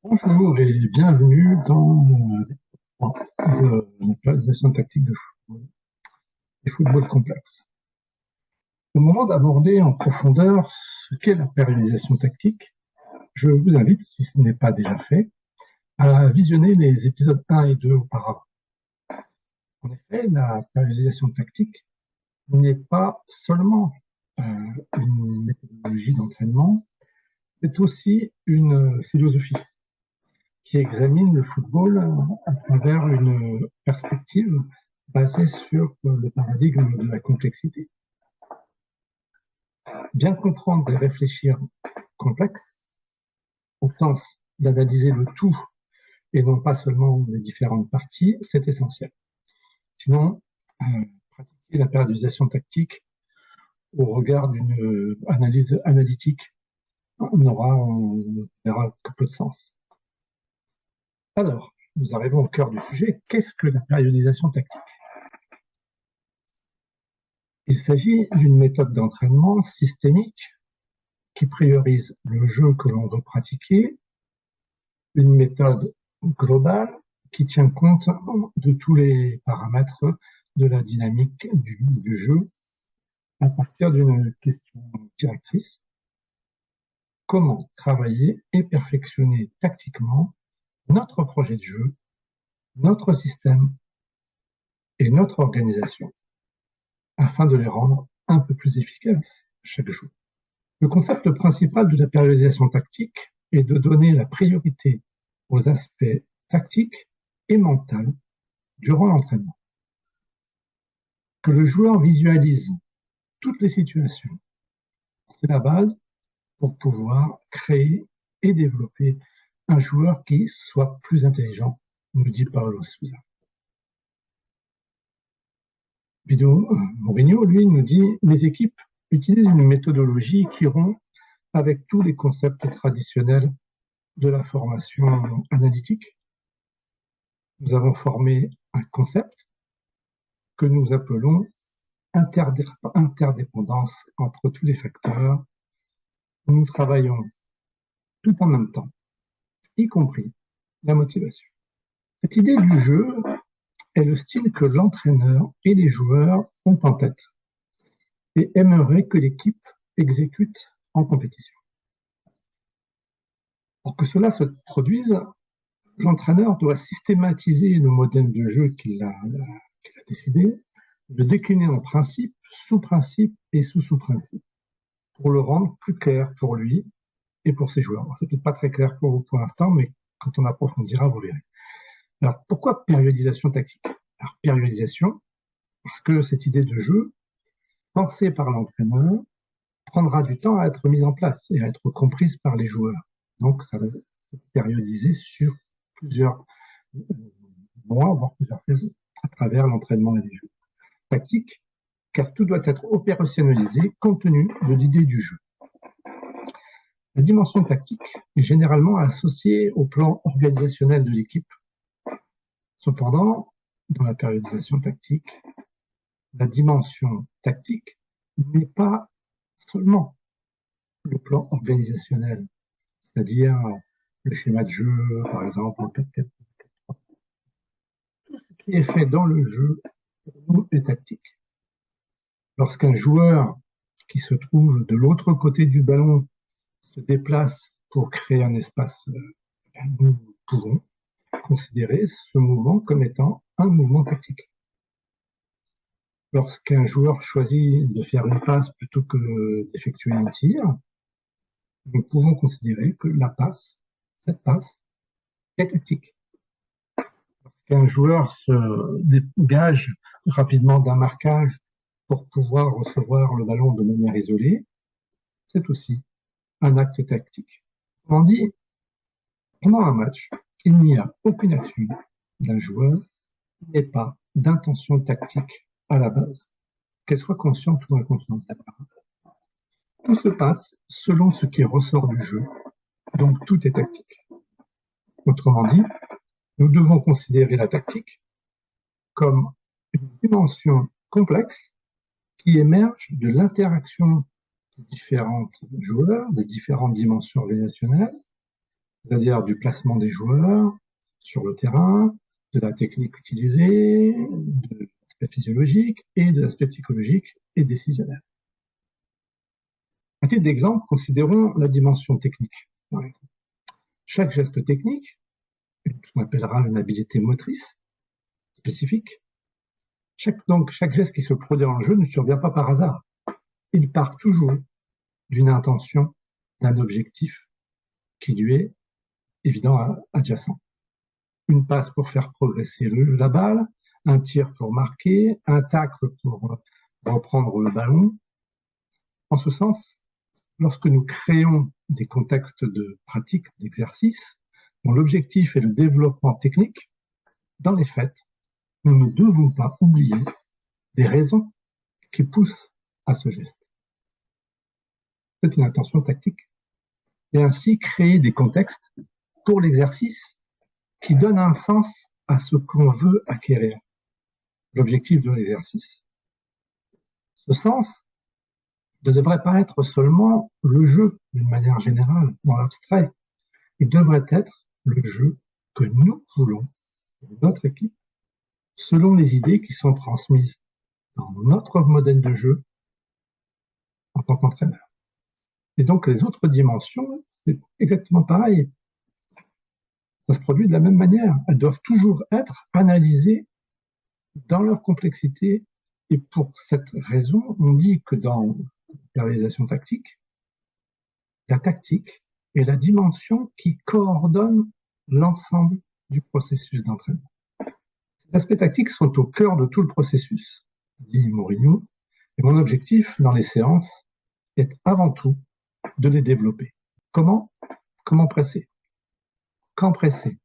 Bonjour et bienvenue dans la périodisation tactique de football et football complexe. Au moment d'aborder en profondeur ce qu'est la périodisation tactique, je vous invite, si ce n'est pas déjà fait, à visionner les épisodes 1 et 2 auparavant. En effet, la périodisation tactique n'est pas seulement une méthodologie d'entraînement, c'est aussi une philosophie qui examine le football à travers une perspective basée sur le paradigme de la complexité. Bien comprendre et réfléchir complexe, au sens d'analyser le tout et non pas seulement les différentes parties, c'est essentiel. Sinon, pratiquer la périodisation tactique au regard d'une analyse analytique n'aura que peu de sens. Alors, nous arrivons au cœur du sujet. Qu'est-ce que la périodisation tactique? Il s'agit d'une méthode d'entraînement systémique qui priorise le jeu que l'on veut pratiquer, une méthode globale qui tient compte de tous les paramètres de la dynamique du jeu à partir d'une question directrice: comment travailler et perfectionner tactiquement notre projet de jeu, notre système et notre organisation afin de les rendre un peu plus efficaces chaque jour. Le concept principal de la périodisation tactique est de donner la priorité aux aspects tactiques et mentaux durant l'entraînement. Que le joueur visualise toutes les situations, c'est la base pour pouvoir créer et développer un joueur qui soit plus intelligent, nous dit Paulo Sousa. Mourinho, lui, nous dit: mes équipes utilisent une méthodologie qui rompt avec tous les concepts traditionnels de la formation analytique. Nous avons formé un concept que nous appelons interdépendance entre tous les facteurs. Nous travaillons tout en même temps, y compris la motivation. Cette idée du jeu est le style que l'entraîneur et les joueurs ont en tête et aimeraient que l'équipe exécute en compétition. Pour que cela se produise, l'entraîneur doit systématiser le modèle de jeu qu'il a décidé, le décliner en principe, sous-principe et sous-sous-principe, pour le rendre plus clair pour lui et pour ses joueurs. C'est peut-être pas très clair pour vous pour l'instant, mais quand on approfondira, vous verrez. Alors, pourquoi périodisation tactique? Alors, périodisation, parce que cette idée de jeu, pensée par l'entraîneur, prendra du temps à être mise en place et à être comprise par les joueurs. Donc, ça va se périodiser sur plusieurs mois, voire plusieurs saisons, à travers l'entraînement et les jeux. Tactique, car tout doit être opérationnalisé compte tenu de l'idée du jeu. La dimension tactique est généralement associée au plan organisationnel de l'équipe. Cependant, dans la périodisation tactique, la dimension tactique n'est pas seulement le plan organisationnel, c'est-à-dire le schéma de jeu, par exemple, en 4-4. Tout ce qui est fait dans le jeu, pour nous, est tactique. Lorsqu'un joueur qui se trouve de l'autre côté du ballon se déplace pour créer un espace, nous pouvons considérer ce mouvement comme étant un mouvement tactique. Lorsqu'un joueur choisit de faire une passe plutôt que d'effectuer un tir, nous pouvons considérer que cette passe, est tactique. Lorsqu'un joueur se dégage rapidement d'un marquage pour pouvoir recevoir le ballon de manière isolée, c'est aussi un acte tactique. Autrement dit, pendant un match, il n'y a aucune action d'un joueur qui n'ait pas d'intention tactique à la base, qu'elle soit consciente ou inconsciente. Tout se passe selon ce qui ressort du jeu, donc tout est tactique. Autrement dit, nous devons considérer la tactique comme une dimension complexe qui émerge de l'interaction des différents joueurs, des différentes dimensions organisationnelles, c'est-à-dire du placement des joueurs sur le terrain, de la technique utilisée, de l'aspect physiologique et de l'aspect psychologique et décisionnel. À titre d'exemple, considérons la dimension technique. Chaque geste technique, ce qu'on appellera une habilité motrice spécifique, chaque geste qui se produit dans le jeu ne survient pas par hasard. Il part toujours d'une intention, d'un objectif qui lui est évident adjacent. Une passe pour faire progresser la balle, un tir pour marquer, un tacle pour reprendre le ballon. En ce sens, lorsque nous créons des contextes de pratique, d'exercice, dont l'objectif est le développement technique, dans les faits, nous ne devons pas oublier les raisons qui poussent à ce geste. C'est une intention tactique. Et ainsi créer des contextes pour l'exercice qui donnent un sens à ce qu'on veut acquérir, l'objectif de l'exercice. Ce sens ne devrait pas être seulement le jeu d'une manière générale, dans l'abstrait. Il devrait être le jeu que nous voulons, notre équipe, selon les idées qui sont transmises dans notre modèle de jeu en tant qu'entraîneur. Et donc les autres dimensions, c'est exactement pareil. Ça se produit de la même manière. Elles doivent toujours être analysées dans leur complexité. Et pour cette raison, on dit que dans la réalisation tactique, la tactique est la dimension qui coordonne l'ensemble du processus d'entraînement. Les aspects tactiques sont au cœur de tout le processus, dit Mourinho, et mon objectif dans les séances est avant tout de les développer. Comment presser? Quand presser?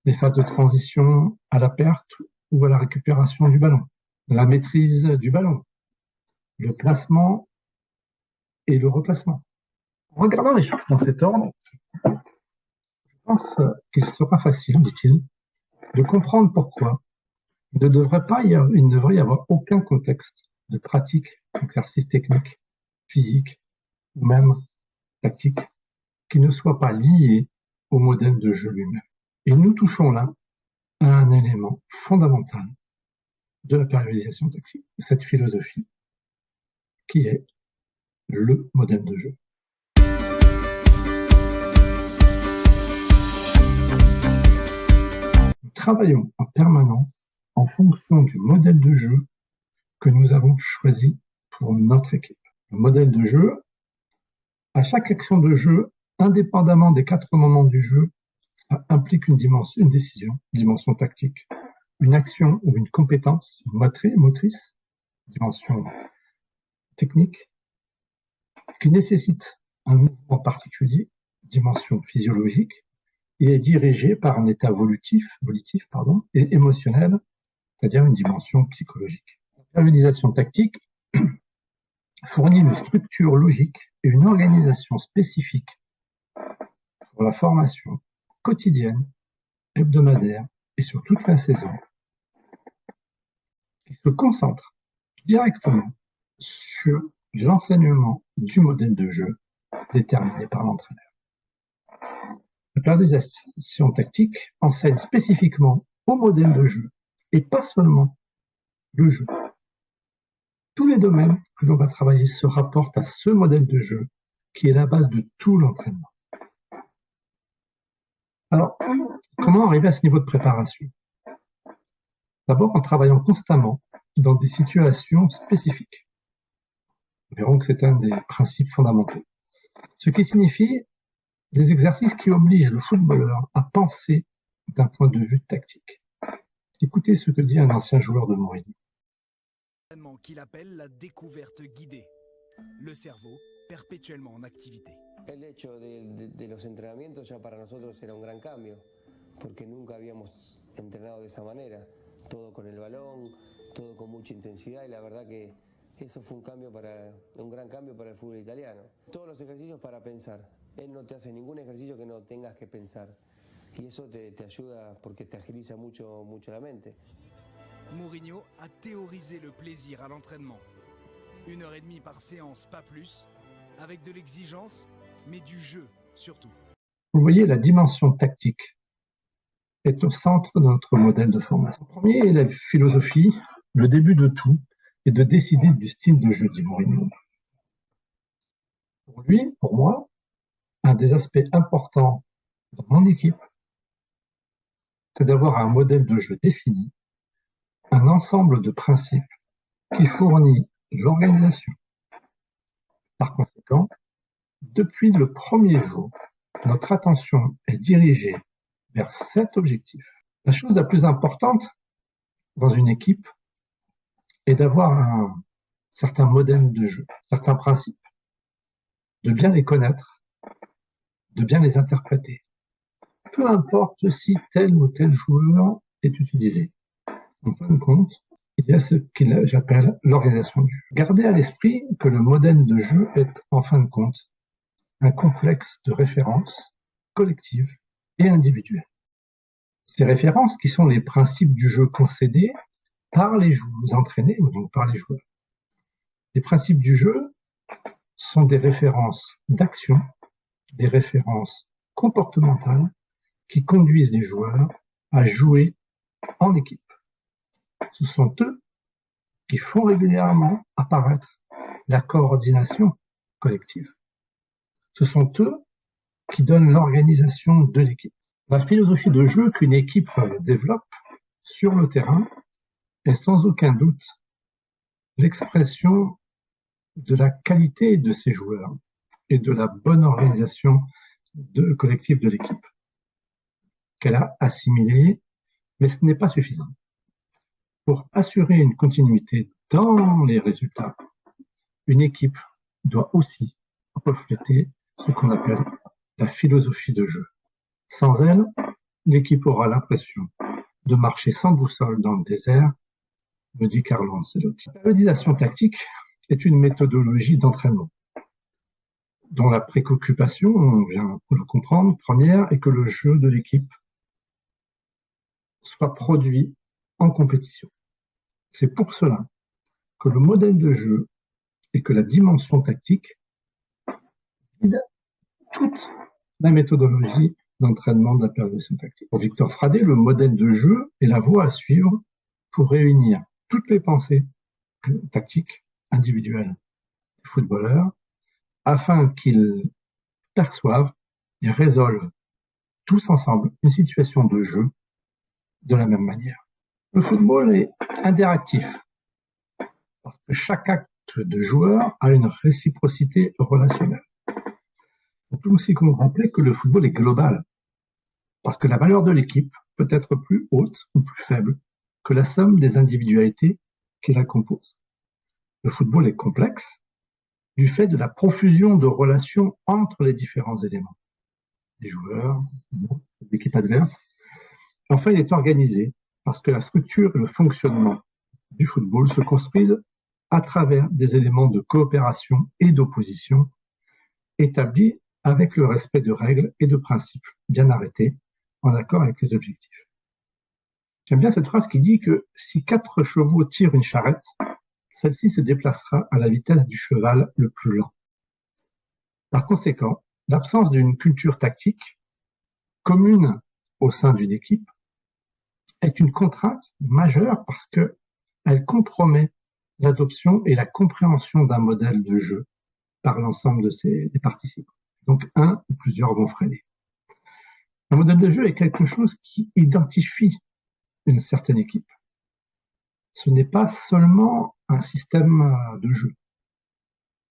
Les phases de transition à la perte ou à la récupération du ballon, la maîtrise du ballon, le placement et le replacement. En regardant les choses dans cet ordre, je pense qu'il sera facile, dit-il, de comprendre pourquoi il ne devrait y avoir aucun contexte de pratique, d'exercice technique, physique ou même tactique qui ne soit pas lié au modèle de jeu lui-même. Et nous touchons là à un élément fondamental de la périodisation tactique, de cette philosophie qui est le modèle de jeu. Nous travaillons en permanence en fonction du modèle de jeu que nous avons choisi pour notre équipe. Le modèle de jeu, à chaque action de jeu, indépendamment des 4 moments du jeu, ça implique une décision, une dimension tactique, une action ou une compétence motrice, dimension technique, qui nécessite un mouvement particulier, dimension physiologique, et est dirigé par un état volitif et émotionnel, c'est-à-dire une dimension psychologique. La périodisation tactique fournit une structure logique et une organisation spécifique pour la formation quotidienne, hebdomadaire et sur toute la saison, qui se concentre directement sur l'enseignement du modèle de jeu déterminé par l'entraîneur. La périodisation tactique enseigne spécifiquement au modèle de jeu et pas seulement le jeu. Tous les domaines que l'on va travailler se rapportent à ce modèle de jeu qui est la base de tout l'entraînement. Alors, comment arriver à ce niveau de préparation? D'abord en travaillant constamment dans des situations spécifiques. Nous verrons que c'est un des principes fondamentaux. Ce qui signifie des exercices qui obligent le footballeur à penser d'un point de vue tactique. Écoutez ce que dit un ancien joueur de Mourinho. Qu'il appelle la découverte guidée. Le cerveau perpétuellement en activité. El hecho de los entrenamientos ya para nosotros era un gran cambio, porque nunca habíamos entrenado de esa manera, todo con el balón, todo con mucha intensidad, y la verdad que eso fue un gran cambio para el fútbol italiano. Todos los ejercicios para pensar. Él no te hace ningún ejercicio que no tengas que pensar, y eso te ayuda porque te agiliza mucho la mente. Mourinho a théorisé le plaisir à l'entraînement. 1h30 par séance, pas plus, avec de l'exigence, mais du jeu surtout. Vous voyez, la dimension tactique est au centre de notre modèle de formation. Le premier est la philosophie, le début de tout, et de décider du style de jeu, dit Mourinho. Pour lui, pour moi, un des aspects importants dans mon équipe, c'est d'avoir un modèle de jeu défini, un ensemble de principes qui fournit l'organisation. Par conséquent, depuis le premier jour, notre attention est dirigée vers cet objectif. La chose la plus importante dans une équipe est d'avoir un certain modèle de jeu, certains principes, de bien les connaître, de bien les interpréter. Peu importe si tel ou tel joueur est utilisé. En fin de compte, il y a ce que j'appelle l'organisation du jeu. Gardez à l'esprit que le modèle de jeu est, en fin de compte, un complexe de références collectives et individuelles. Ces références, qui sont les principes du jeu concédés par les entraînés, ou donc par les joueurs. Les principes du jeu sont des références d'action, des références comportementales qui conduisent les joueurs à jouer en équipe. Ce sont eux qui font régulièrement apparaître la coordination collective. Ce sont eux qui donnent l'organisation de l'équipe. La philosophie de jeu qu'une équipe développe sur le terrain est sans aucun doute l'expression de la qualité de ses joueurs et de la bonne organisation collective de l'équipe qu'elle a assimilée, mais ce n'est pas suffisant. Pour assurer une continuité dans les résultats, une équipe doit aussi refléter ce qu'on appelle la philosophie de jeu. Sans elle, l'équipe aura l'impression de marcher sans boussole dans le désert, me dit Carlo Ancelotti. La périodisation tactique est une méthodologie d'entraînement dont la préoccupation, on vient de le comprendre, première est que le jeu de l'équipe soit produit en compétition. C'est pour cela que le modèle de jeu et que la dimension tactique guident toute la méthodologie d'entraînement de la périodisation tactique. Pour Victor Fradé, le modèle de jeu est la voie à suivre pour réunir toutes les pensées tactiques individuelles des footballeurs afin qu'ils perçoivent et résolvent tous ensemble une situation de jeu de la même manière. Le football est interactif parce que chaque acte de joueur a une réciprocité relationnelle. On peut aussi rappeler que le football est global parce que la valeur de l'équipe peut être plus haute ou plus faible que la somme des individualités qui la composent. Le football est complexe du fait de la profusion de relations entre les différents éléments, les joueurs, l'équipe adverse. Enfin, il est organisé parce que la structure et le fonctionnement du football se construisent à travers des éléments de coopération et d'opposition établis avec le respect de règles et de principes bien arrêtés en accord avec les objectifs. J'aime bien cette phrase qui dit que si 4 chevaux tirent une charrette, celle-ci se déplacera à la vitesse du cheval le plus lent. Par conséquent, l'absence d'une culture tactique commune au sein d'une équipe est une contrainte majeure parce qu'elle compromet l'adoption et la compréhension d'un modèle de jeu par l'ensemble des participants. Donc, un ou plusieurs vont freiner. Un modèle de jeu est quelque chose qui identifie une certaine équipe. Ce n'est pas seulement un système de jeu.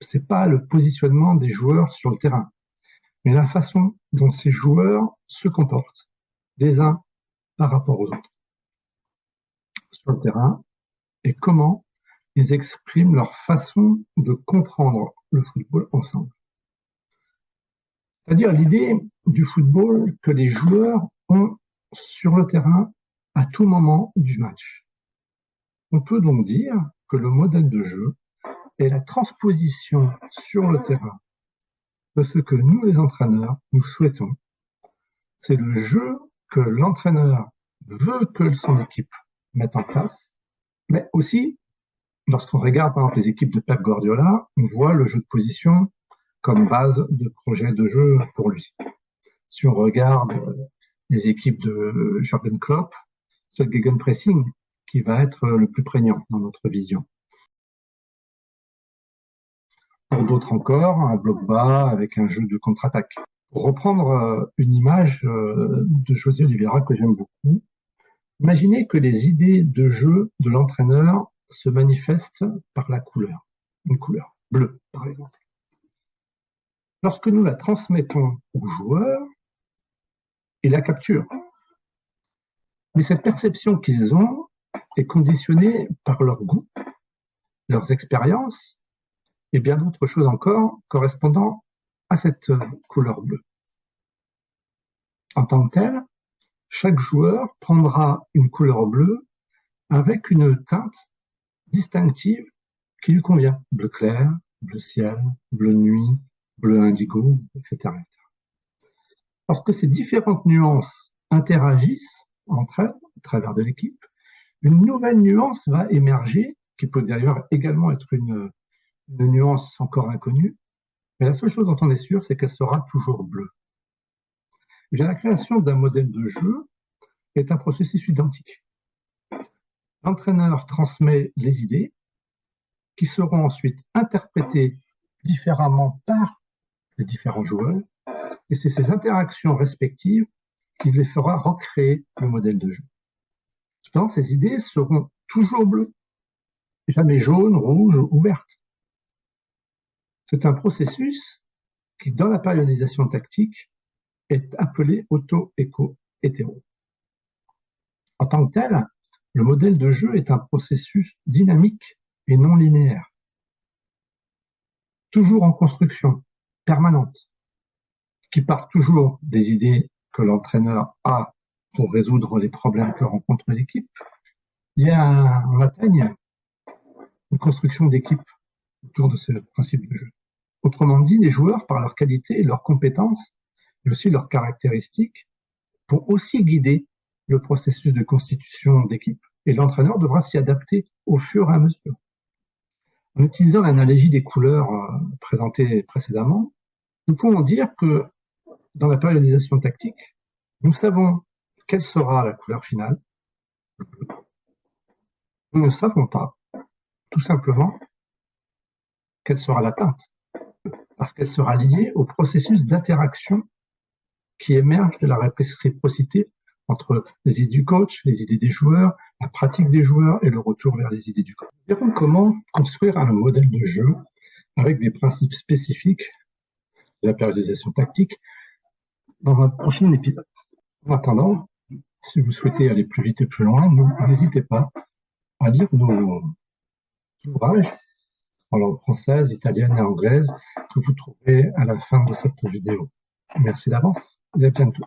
C'est pas le positionnement des joueurs sur le terrain, mais la façon dont ces joueurs se comportent les uns par rapport aux autres sur le terrain et comment ils expriment leur façon de comprendre le football ensemble. C'est-à-dire l'idée du football que les joueurs ont sur le terrain à tout moment du match. On peut donc dire que le modèle de jeu est la transposition sur le terrain de ce que nous, les entraîneurs, nous souhaitons. C'est le jeu que l'entraîneur veut que son équipe mette en place, mais aussi, lorsqu'on regarde par exemple les équipes de Pep Guardiola, on voit le jeu de position comme base de projet de jeu pour lui. Si on regarde les équipes de Jürgen Klopp, c'est le gegenpressing qui va être le plus prégnant dans notre vision. Pour d'autres encore, un bloc bas avec un jeu de contre-attaque. Pour reprendre une image de José Oliveira que j'aime beaucoup, imaginez que les idées de jeu de l'entraîneur se manifestent par la couleur, une couleur bleue par exemple. Lorsque nous la transmettons aux joueurs, ils la capturent. Mais cette perception qu'ils ont est conditionnée par leur goût, leurs expériences et bien d'autres choses encore correspondant à cette couleur bleue. En tant que tel, chaque joueur prendra une couleur bleue avec une teinte distinctive qui lui convient. Bleu clair, bleu ciel, bleu nuit, bleu indigo, etc. Lorsque ces différentes nuances interagissent entre elles, au travers de l'équipe, une nouvelle nuance va émerger, qui peut d'ailleurs également être une nuance encore inconnue, mais la seule chose dont on est sûr, c'est qu'elle sera toujours bleue. La création d'un modèle de jeu est un processus identique. L'entraîneur transmet les idées qui seront ensuite interprétées différemment par les différents joueurs, et c'est ces interactions respectives qui les fera recréer le modèle de jeu. Cependant, ces idées seront toujours bleues, jamais jaunes, rouges ou vertes. C'est un processus qui, dans la périodisation tactique, est appelé auto-éco-hétéro. En tant que tel, le modèle de jeu est un processus dynamique et non linéaire, toujours en construction, permanente, qui part toujours des idées que l'entraîneur a pour résoudre les problèmes que rencontre l'équipe. Il y a en Latin une construction d'équipe autour de ce principe de jeu. Autrement dit, les joueurs, par leur qualité et leurs compétences, et aussi leurs caractéristiques, vont aussi guider le processus de constitution d'équipe. Et l'entraîneur devra s'y adapter au fur et à mesure. En utilisant l'analogie des couleurs présentées précédemment, nous pouvons dire que dans la périodisation tactique, nous savons quelle sera la couleur finale. Nous ne savons pas, tout simplement, quelle sera la teinte, parce qu'elle sera liée au processus d'interaction qui émerge de la réciprocité entre les idées du coach, les idées des joueurs, la pratique des joueurs et le retour vers les idées du coach. Nous verrons comment construire un modèle de jeu avec des principes spécifiques de la périodisation tactique dans un prochain épisode. En attendant, si vous souhaitez aller plus vite et plus loin, n'hésitez pas à lire nos ouvrages en langue française, italienne et anglaise que vous trouverez à la fin de cette vidéo. Merci d'avance et à bientôt.